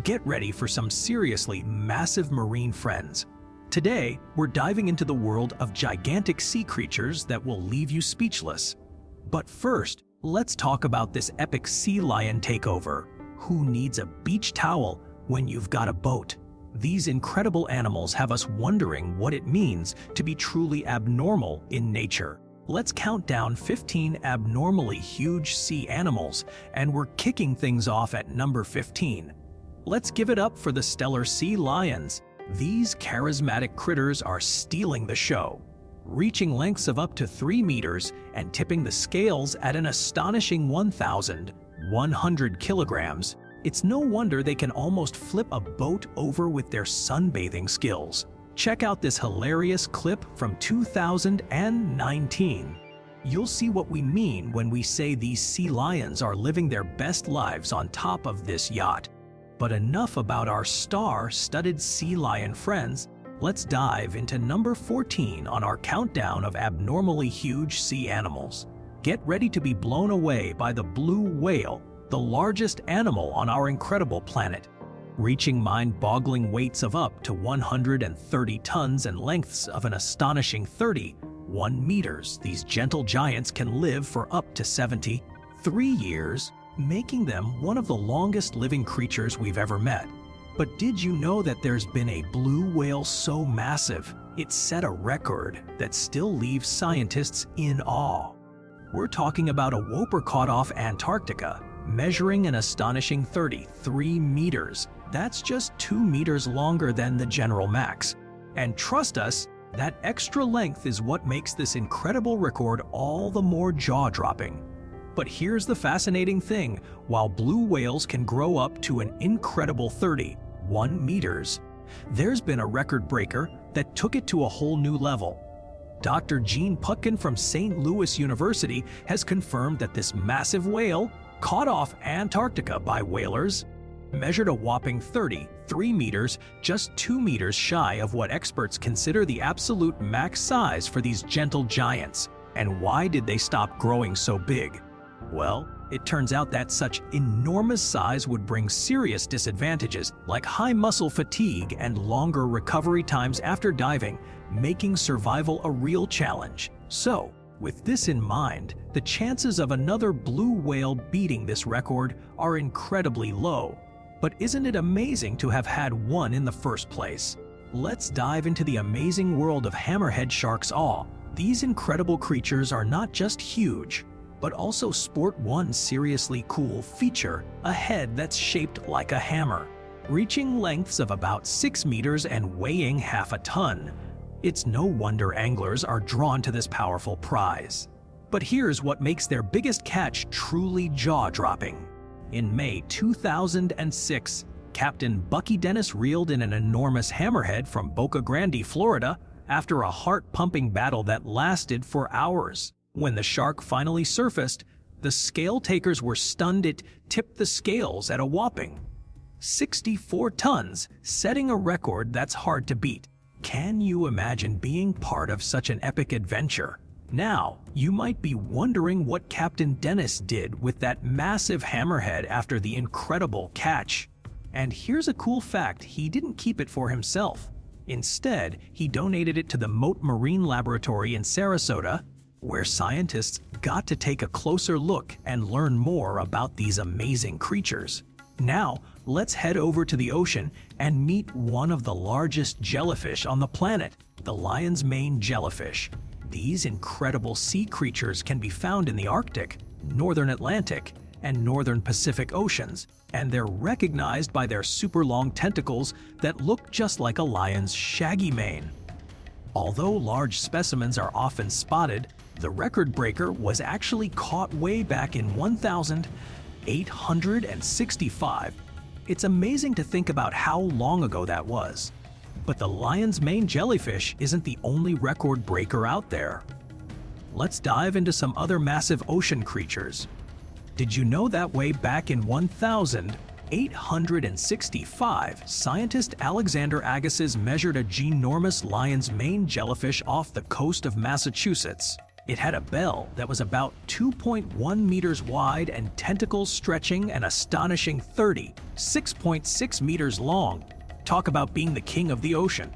Get ready for some seriously massive marine friends. Today, we're diving into the world of gigantic sea creatures that will leave you speechless. But first, let's talk about this epic sea lion takeover. Who needs a beach towel when you've got a boat? These incredible animals have us wondering what it means to be truly abnormal in nature. Let's count down 15 abnormally huge sea animals, and we're kicking things off at number 15. Let's give it up for the stellar sea lions. These charismatic critters are stealing the show, reaching lengths of up to 3 meters and tipping the scales at an astonishing 1,100 kilograms. It's no wonder they can almost flip a boat over with their sunbathing skills. Check out this hilarious clip from 2019. You'll see what we mean when we say these sea lions are living their best lives on top of this yacht. But enough about our star-studded sea lion friends. Let's dive into number 14 on our countdown of abnormally huge sea animals. Get ready to be blown away by the blue whale, the largest animal on our incredible planet. Reaching mind-boggling weights of up to 130 tons and lengths of an astonishing 31 meters, these gentle giants can live for up to 73 years, making them one of the longest living creatures we've ever met. But did you know that there's been a blue whale so massive, it set a record that still leaves scientists in awe? We're talking about a whooper caught off Antarctica, measuring an astonishing 33 meters. That's just 2 meters longer than the general max. And trust us, that extra length is what makes this incredible record all the more jaw-dropping. But here's the fascinating thing: while blue whales can grow up to an incredible 31 meters, there's been a record breaker that took it to a whole new level. Dr. Gene Putkin from St. Louis University has confirmed that this massive whale, caught off Antarctica by whalers, measured a whopping 33 meters, just 2 meters shy of what experts consider the absolute max size for these gentle giants. And why did they stop growing so big? Well, it turns out that such enormous size would bring serious disadvantages like high muscle fatigue and longer recovery times after diving, making survival a real challenge. So, with this in mind, the chances of another blue whale beating this record are incredibly low. But isn't it amazing to have had one in the first place? Let's dive into the amazing world of hammerhead sharks. These incredible creatures are not just huge, but also sport one seriously cool feature: a head that's shaped like a hammer. Reaching lengths of about 6 meters and weighing half a ton, it's no wonder anglers are drawn to this powerful prize. But here's what makes their biggest catch truly jaw-dropping. In May 2006, Captain Bucky Dennis reeled in an enormous hammerhead from Boca Grande, Florida, after a heart-pumping battle that lasted for hours. When the shark finally surfaced, the scale takers were stunned. It tipped the scales at a whopping 64 tons, setting a record that's hard to beat. Can you imagine being part of such an epic adventure? Now, you might be wondering what Captain Dennis did with that massive hammerhead after the incredible catch. And here's a cool fact: he didn't keep it for himself. Instead, he donated it to the Mote Marine Laboratory in Sarasota, where scientists got to take a closer look and learn more about these amazing creatures. Now, let's head over to the ocean and meet one of the largest jellyfish on the planet, the lion's mane jellyfish. These incredible sea creatures can be found in the Arctic, northern Atlantic, and northern Pacific Oceans, and they're recognized by their super long tentacles that look just like a lion's shaggy mane. Although large specimens are often spotted, the record breaker was actually caught way back in 1865. It's amazing to think about how long ago that was. But the lion's mane jellyfish isn't the only record breaker out there. Let's dive into some other massive ocean creatures. Did you know that way back in 1865, scientist Alexander Agassiz measured a ginormous lion's mane jellyfish off the coast of Massachusetts? It had a bell that was about 2.1 meters wide and tentacles stretching an astonishing 6.6 meters long. Talk about being the king of the ocean.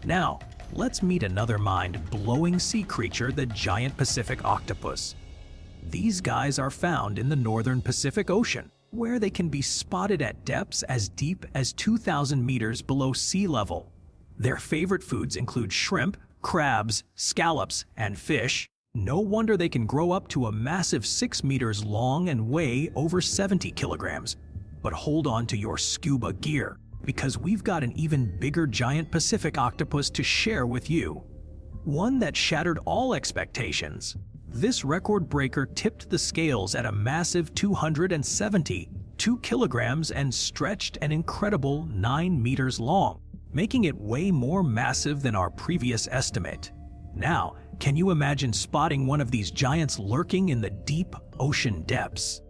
Now, let's meet another mind-blowing sea creature, the giant Pacific octopus. These guys are found in the northern Pacific Ocean, where they can be spotted at depths as deep as 2,000 meters below sea level. Their favorite foods include shrimp, crabs, scallops, and fish. No wonder they can grow up to a massive 6 meters long and weigh over 70 kilograms. But hold on to your scuba gear, because we've got an even bigger giant Pacific octopus to share with you. One that shattered all expectations. This record breaker tipped the scales at a massive 272 kilograms and stretched an incredible 9 meters long, making it way more massive than our previous estimate. Now, can you imagine spotting one of these giants lurking in the deep ocean depths?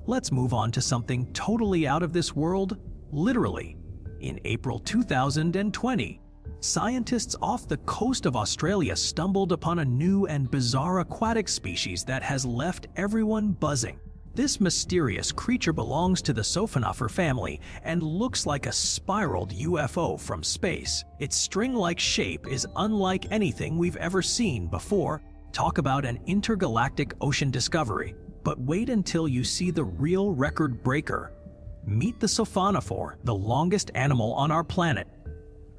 Let's move on to something totally out of this world, literally. In April 2020, scientists off the coast of Australia stumbled upon a new and bizarre aquatic species that has left everyone buzzing. This mysterious creature belongs to the Siphonophore family and looks like a spiraled UFO from space. Its string-like shape is unlike anything we've ever seen before. Talk about an intergalactic ocean discovery. But wait until you see the real record breaker. Meet the Siphonophore, the longest animal on our planet.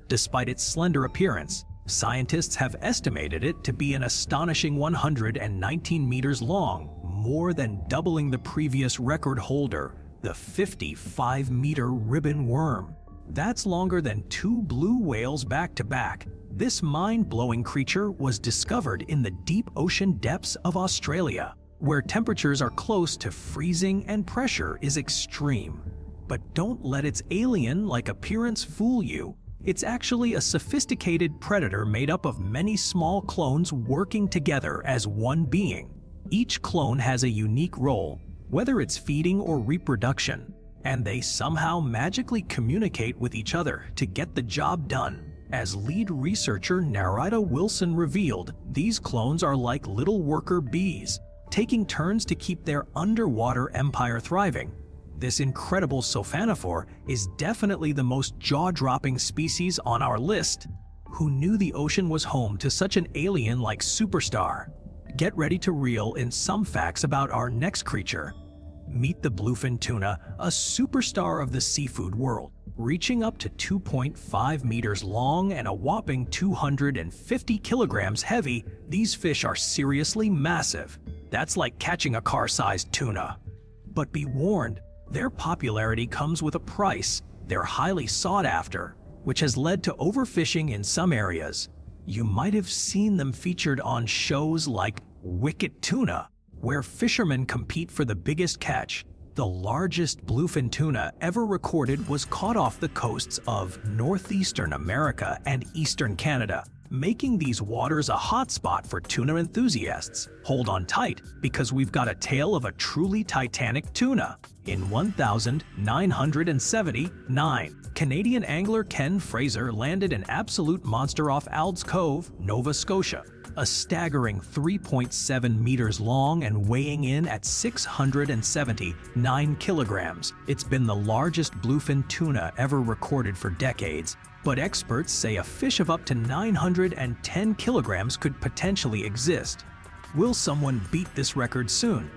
Despite its slender appearance, scientists have estimated it to be an astonishing 119 meters long, more than doubling the previous record holder, the 55-meter ribbon worm. That's longer than 2 blue whales back to back. This mind-blowing creature was discovered in the deep ocean depths of Australia, where temperatures are close to freezing and pressure is extreme. But don't let its alien-like appearance fool you. It's actually a sophisticated predator made up of many small clones working together as one being. Each clone has a unique role, whether it's feeding or reproduction, and they somehow magically communicate with each other to get the job done. As lead researcher Narita Wilson revealed, these clones are like little worker bees, taking turns to keep their underwater empire thriving. This incredible Siphonophore is definitely the most jaw-dropping species on our list. Who knew the ocean was home to such an alien-like superstar? Get ready to reel in some facts about our next creature. Meet the bluefin tuna, a superstar of the seafood world. Reaching up to 2.5 meters long and a whopping 250 kilograms heavy, these fish are seriously massive. That's like catching a car-sized tuna. But be warned, their popularity comes with a price. They're highly sought after, which has led to overfishing in some areas. You might have seen them featured on shows like Wicked Tuna, where fishermen compete for the biggest catch. The largest bluefin tuna ever recorded was caught off the coasts of northeastern America and eastern Canada, making these waters a hotspot for tuna enthusiasts. Hold on tight, because we've got a tale of a truly titanic tuna. In 1979, Canadian angler Ken Fraser landed an absolute monster off Alds Cove, Nova Scotia. A staggering 3.7 meters long and weighing in at 679 kilograms. It's been the largest bluefin tuna ever recorded for decades, but experts say a fish of up to 910 kilograms could potentially exist. Will someone beat this record soon?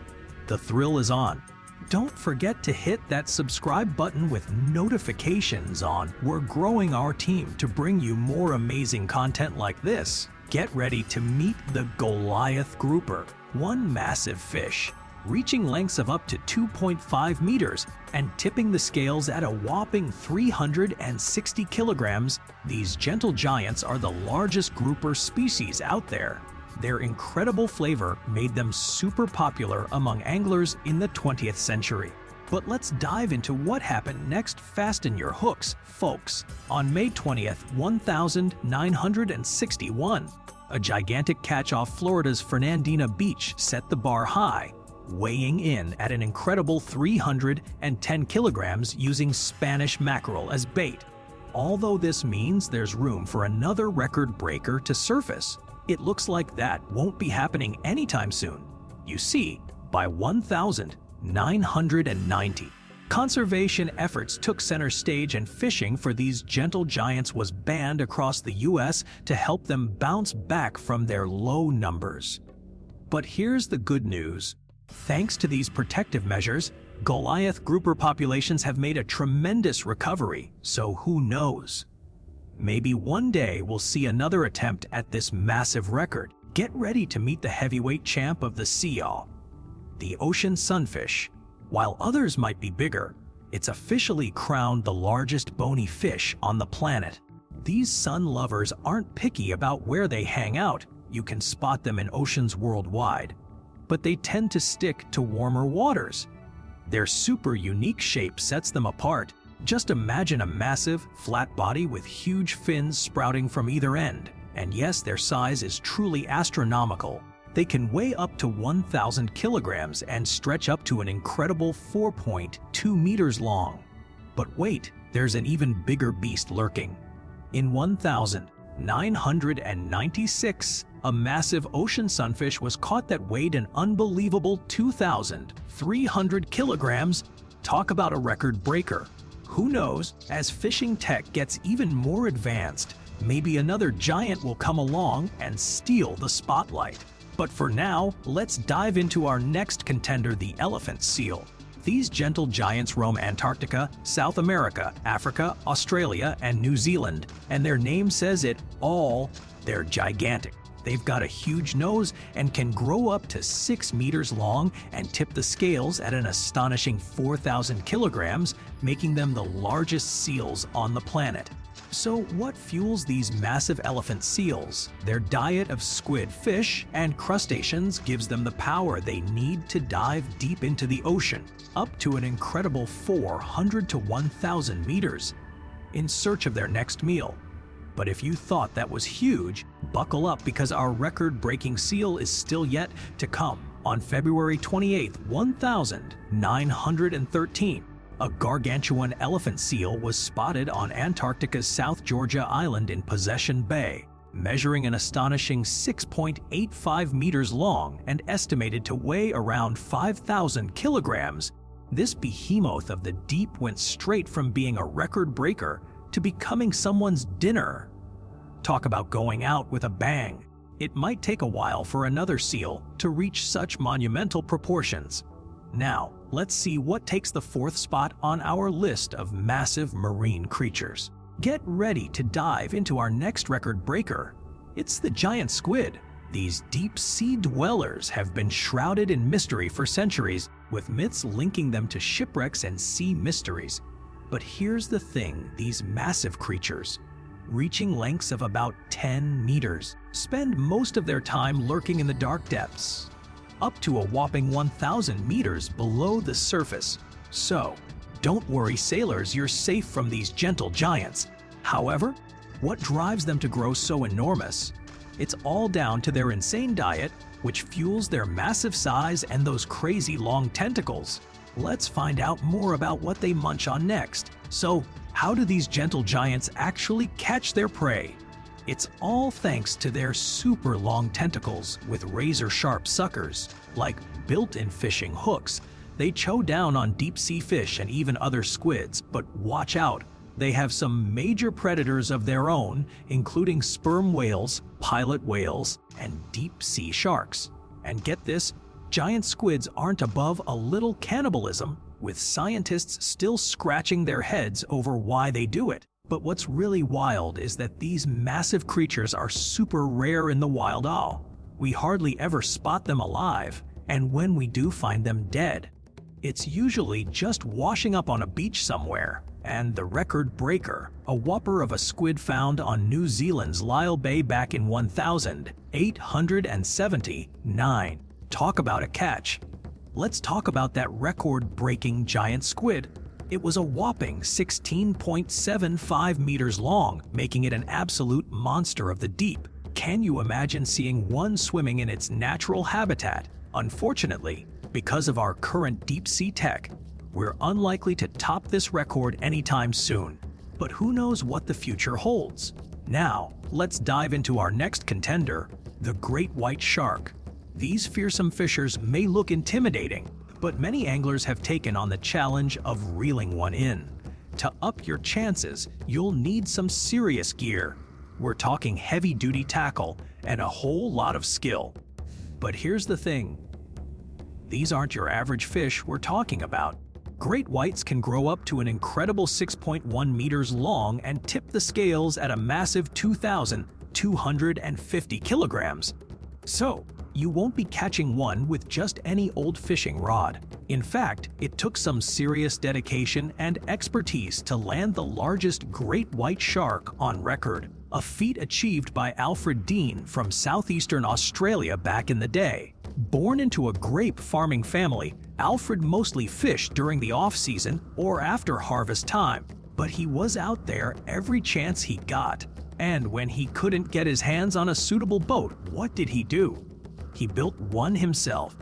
The thrill is on. Don't forget to hit that subscribe button with notifications on. We're growing our team to bring you more amazing content like this. Get ready to meet the Goliath grouper, one massive fish, reaching lengths of up to 2.5 meters and tipping the scales at a whopping 360 kilograms. These gentle giants are the largest grouper species out there. Their incredible flavor made them super popular among anglers in the 20th century. But let's dive into what happened next. Fasten your hooks, folks. On May 20th, 1961, a gigantic catch off Florida's Fernandina Beach set the bar high, weighing in at an incredible 310 kilograms using Spanish mackerel as bait. Although this means there's room for another record breaker to surface, it looks like that won't be happening anytime soon. You see, by 1990, conservation efforts took center stage and fishing for these gentle giants was banned across the US to help them bounce back from their low numbers. But here's the good news. Thanks to these protective measures, Goliath grouper populations have made a tremendous recovery, so who knows? Maybe one day we'll see another attempt at this massive record. Get ready to meet the heavyweight champ of the sea, the ocean sunfish. While others might be bigger, it's officially crowned the largest bony fish on the planet. These sun lovers aren't picky about where they hang out. You can spot them in oceans worldwide, but they tend to stick to warmer waters. Their super unique shape sets them apart. Just imagine a massive, flat body with huge fins sprouting from either end. And yes, their size is truly astronomical. They can weigh up to 1,000 kilograms and stretch up to an incredible 4.2 meters long. But wait, there's an even bigger beast lurking. In 1996, a massive ocean sunfish was caught that weighed an unbelievable 2,300 kilograms. Talk about a record breaker. Who knows, as fishing tech gets even more advanced, maybe another giant will come along and steal the spotlight. But for now, let's dive into our next contender, the elephant seal. These gentle giants roam Antarctica, South America, Africa, Australia, and New Zealand, and their name says it all, they're gigantic. They've got a huge nose and can grow up to 6 meters long and tip the scales at an astonishing 4,000 kilograms, making them the largest seals on the planet. So what fuels these massive elephant seals? Their diet of squid, fish, and crustaceans gives them the power they need to dive deep into the ocean, up to an incredible 400 to 1,000 meters, in search of their next meal. But if you thought that was huge, buckle up because our record-breaking seal is still yet to come. On February 28, 1913, a gargantuan elephant seal was spotted on Antarctica's South Georgia Island in Possession Bay, measuring an astonishing 6.85 meters long and estimated to weigh around 5,000 kilograms. This behemoth of the deep went straight from being a record breaker to becoming someone's dinner. Talk about going out with a bang. It might take a while for another seal to reach such monumental proportions. Now, let's see what takes the fourth spot on our list of massive marine creatures. Get ready to dive into our next record breaker. It's the giant squid. These deep-sea dwellers have been shrouded in mystery for centuries, with myths linking them to shipwrecks and sea mysteries. But here's the thing, these massive creatures, reaching lengths of about 10 meters, spend most of their time lurking in the dark depths, up to a whopping 1,000 meters below the surface. So, don't worry sailors, you're safe from these gentle giants. However, what drives them to grow so enormous? It's all down to their insane diet, which fuels their massive size and those crazy long tentacles. Let's find out more about what they munch on next. So, how do these gentle giants actually catch their prey? It's all thanks to their super long tentacles with razor-sharp suckers. Like built-in fishing hooks, they chow down on deep-sea fish and even other squids, but watch out. They have some major predators of their own, including sperm whales, pilot whales, and deep-sea sharks. And get this, giant squids aren't above a little cannibalism, with scientists still scratching their heads over why they do it. But what's really wild is that these massive creatures are super rare in the wild. We hardly ever spot them alive, and when we do find them dead, it's usually just washing up on a beach somewhere. And the record breaker, a whopper of a squid found on New Zealand's Lyell Bay back in 1879. Talk about a catch. Let's talk about that record-breaking giant squid. It was a whopping 16.75 meters long, making it an absolute monster of the deep. Can you imagine seeing one swimming in its natural habitat? Unfortunately, because of our current deep-sea tech, we're unlikely to top this record anytime soon. But who knows what the future holds? Now, let's dive into our next contender, The great white shark. These fearsome fishers may look intimidating, but many anglers have taken on the challenge of reeling one in. To up your chances, you'll need some serious gear. We're talking heavy-duty tackle and a whole lot of skill. But here's the thing. These aren't your average fish we're talking about. Great whites can grow up to an incredible 6.1 meters long and tip the scales at a massive 2,250 kilograms. So, you won't be catching one with just any old fishing rod. In fact, it took some serious dedication and expertise to land the largest great white shark on record, a feat achieved by Alfred Dean from southeastern Australia back in the day. Born into a grape farming family, Alfred mostly fished during the off-season or after harvest time, but he was out there every chance he got. And when he couldn't get his hands on a suitable boat, what did he do? He built one himself,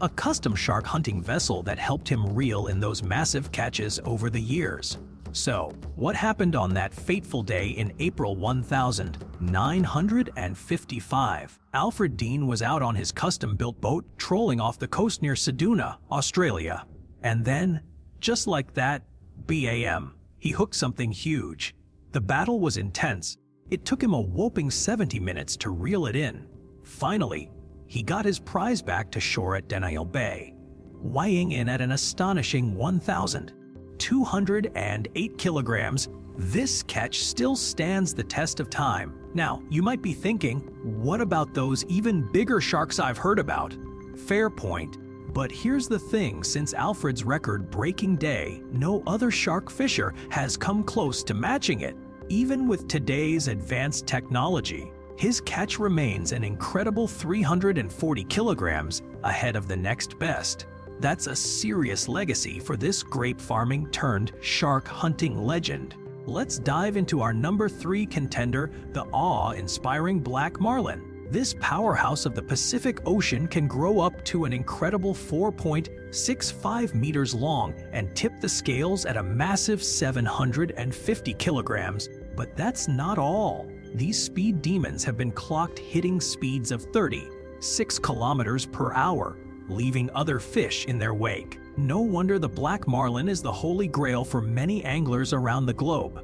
a custom shark hunting vessel that helped him reel in those massive catches over the years. So, what happened on that fateful day in April 1955? Alfred Dean was out on his custom-built boat trolling off the coast near Ceduna, Australia. And then, just like that, bam, he hooked something huge. The battle was intense. It took him a whopping 70 minutes to reel it in. Finally, he got his prize back to shore at Daniel Bay, weighing in at an astonishing 1,208 kilograms. This catch still stands the test of time. Now, you might be thinking, what about those even bigger sharks I've heard about? Fair point. But here's the thing, since Alfred's record-breaking day, no other shark fisher has come close to matching it. Even with today's advanced technology, his catch remains an incredible 340 kilograms ahead of the next best. That's a serious legacy for this grape farming turned shark hunting legend. Let's dive into our number 3 contender, the awe-inspiring black marlin. This powerhouse of the Pacific Ocean can grow up to an incredible 4.65 meters long and tip the scales at a massive 750 kilograms. But that's not all. These speed demons have been clocked hitting speeds of 36 kilometers per hour, leaving other fish in their wake. No wonder the black marlin is the holy grail for many anglers around the globe.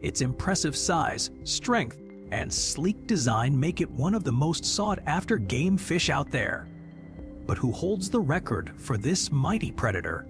Its impressive size, strength, and sleek design make it one of the most sought-after game fish out there. But who holds the record for this mighty predator?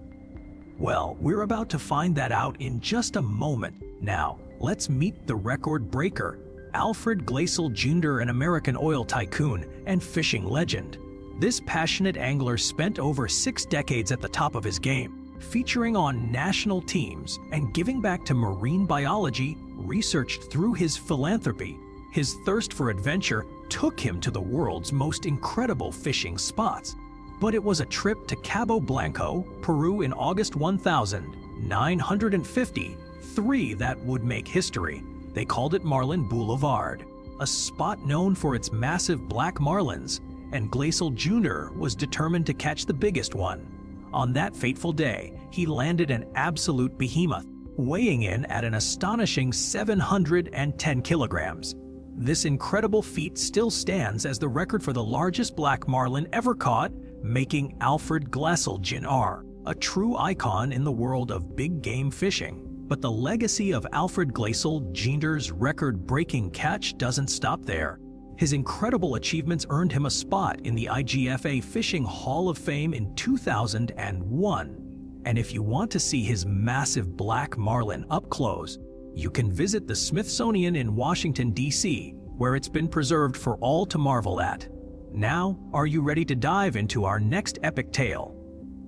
Well, we're about to find that out in just a moment. Now, let's meet the record breaker, Alfred Glacial Jr., an American oil tycoon and fishing legend. This passionate angler spent over 6 decades at the top of his game, featuring on national teams and giving back to marine biology researched through his philanthropy. His thirst for adventure took him to the world's most incredible fishing spots. But it was a trip to Cabo Blanco, Peru in August 1953 that would make history. They called it Marlin Boulevard, a spot known for its massive black marlins, and Glacial Jr. was determined to catch the biggest one. On that fateful day, he landed an absolute behemoth, weighing in at an astonishing 710 kilograms. This incredible feat still stands as the record for the largest black marlin ever caught, making Alfred Glacial Jr. a true icon in the world of big game fishing. But the legacy of Alfred Glacial Jr.'s record-breaking catch doesn't stop there. His incredible achievements earned him a spot in the IGFA Fishing Hall of Fame in 2001. And if you want to see his massive black marlin up close, you can visit the Smithsonian in Washington, D.C., where it's been preserved for all to marvel at. Now, are you ready to dive into our next epic tale?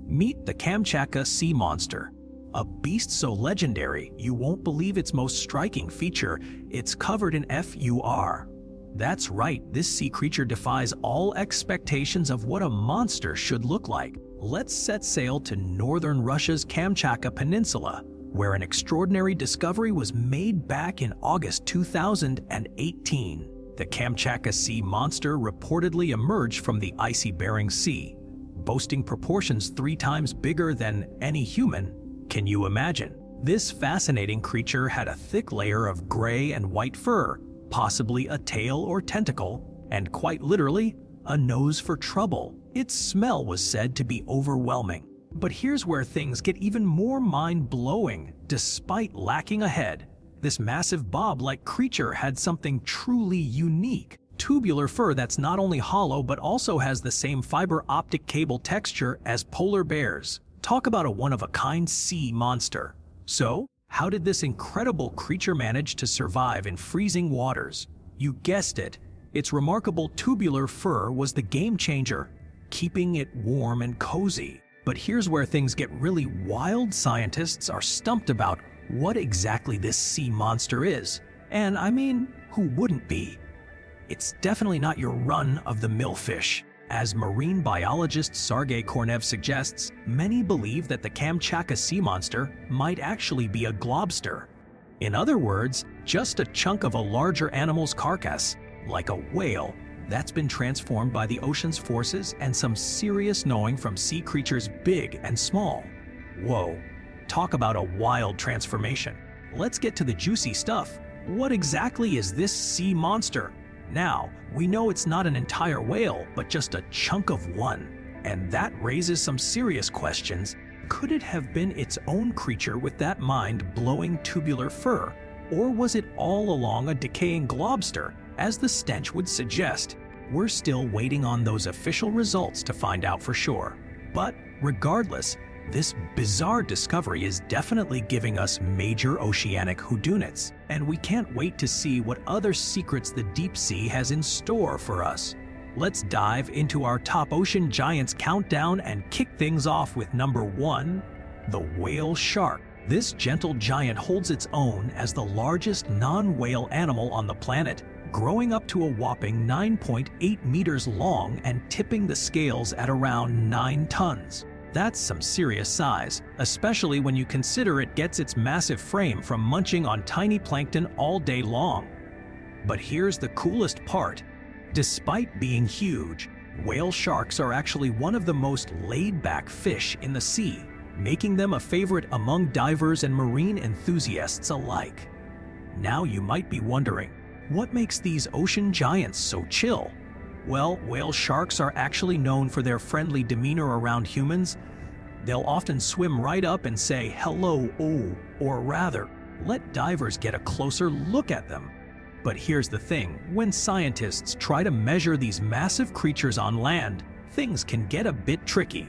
Meet the Kamchatka sea monster. A beast so legendary, you won't believe its most striking feature: it's covered in fur. That's right, this sea creature defies all expectations of what a monster should look like. Let's set sail to northern Russia's Kamchatka Peninsula, where an extraordinary discovery was made back in August 2018. The Kamchatka sea monster reportedly emerged from the icy Bering Sea, boasting proportions 3 times bigger than any human. Can you imagine? This fascinating creature had a thick layer of gray and white fur, possibly a tail or tentacle, and quite literally, a nose for trouble. Its smell was said to be overwhelming. But here's where things get even more mind-blowing. Despite lacking a head, this massive bob-like creature had something truly unique. Tubular fur that's not only hollow but also has the same fiber optic cable texture as polar bears. Talk about a one-of-a-kind sea monster. So, how did this incredible creature manage to survive in freezing waters? You guessed it, its remarkable tubular fur was the game changer, keeping it warm and cozy. But here's where things get really wild. Scientists are stumped about what exactly this sea monster is. And I mean, who wouldn't be? It's definitely not your run-of-the-mill fish. As marine biologist Sergei Kornev suggests, many believe that the Kamchatka sea monster might actually be a globster. In other words, just a chunk of a larger animal's carcass, like a whale, that's been transformed by the ocean's forces and some serious knowing from sea creatures big and small. Whoa, talk about a wild transformation. Let's get to the juicy stuff. What exactly is this sea monster? Now, we know it's not an entire whale, but just a chunk of one. And that raises some serious questions. Could it have been its own creature with that mind-blowing tubular fur? Or was it all along a decaying globster, as the stench would suggest? We're still waiting on those official results to find out for sure. But regardless, this bizarre discovery is definitely giving us major oceanic whodunits, and we can't wait to see what other secrets the deep sea has in store for us. Let's dive into our top ocean giants countdown and kick things off with number 1, the whale shark. This gentle giant holds its own as the largest non-whale animal on the planet, growing up to a whopping 9.8 meters long and tipping the scales at around 9 tons. That's some serious size, especially when you consider it gets its massive frame from munching on tiny plankton all day long. But here's the coolest part. Despite being huge, whale sharks are actually one of the most laid-back fish in the sea, making them a favorite among divers and marine enthusiasts alike. Now you might be wondering, what makes these ocean giants so chill? Well, whale sharks are actually known for their friendly demeanor around humans. They'll often swim right up and say, "Hello, oh," or rather, let divers get a closer look at them. But here's the thing, when scientists try to measure these massive creatures on land, things can get a bit tricky.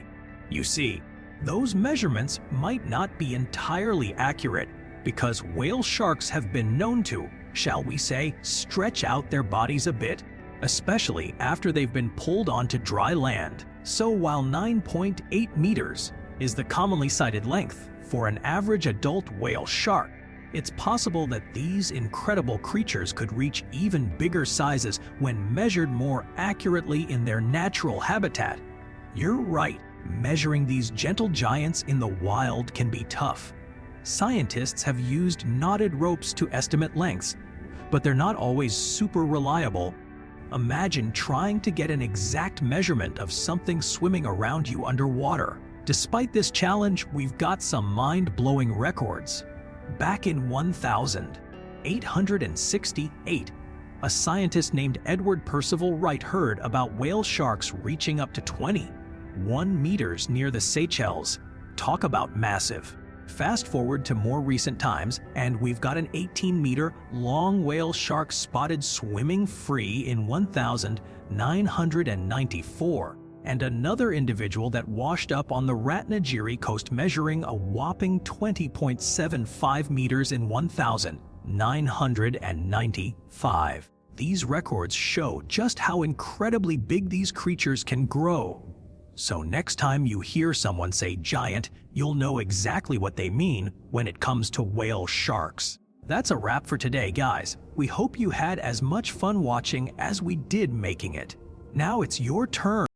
You see, those measurements might not be entirely accurate because whale sharks have been known to, shall we say, stretch out their bodies a bit, especially after they've been pulled onto dry land. So while 9.8 meters is the commonly cited length for an average adult whale shark, it's possible that these incredible creatures could reach even bigger sizes when measured more accurately in their natural habitat. You're right, measuring these gentle giants in the wild can be tough. Scientists have used knotted ropes to estimate lengths, but they're not always super reliable. Imagine trying to get an exact measurement of something swimming around you underwater. Despite this challenge, we've got some mind-blowing records. Back in 1868, a scientist named Edward Percival Wright heard about whale sharks reaching up to 21 meters near the Seychelles. Talk about massive. Fast forward to more recent times, and we've got an 18-meter long whale shark spotted swimming free in 1994, and another individual that washed up on the Ratnagiri coast measuring a whopping 20.75 meters in 1995. These records show just how incredibly big these creatures can grow. So next time you hear someone say giant, you'll know exactly what they mean when it comes to whale sharks. That's a wrap for today, guys. We hope you had as much fun watching as we did making it. Now it's your turn.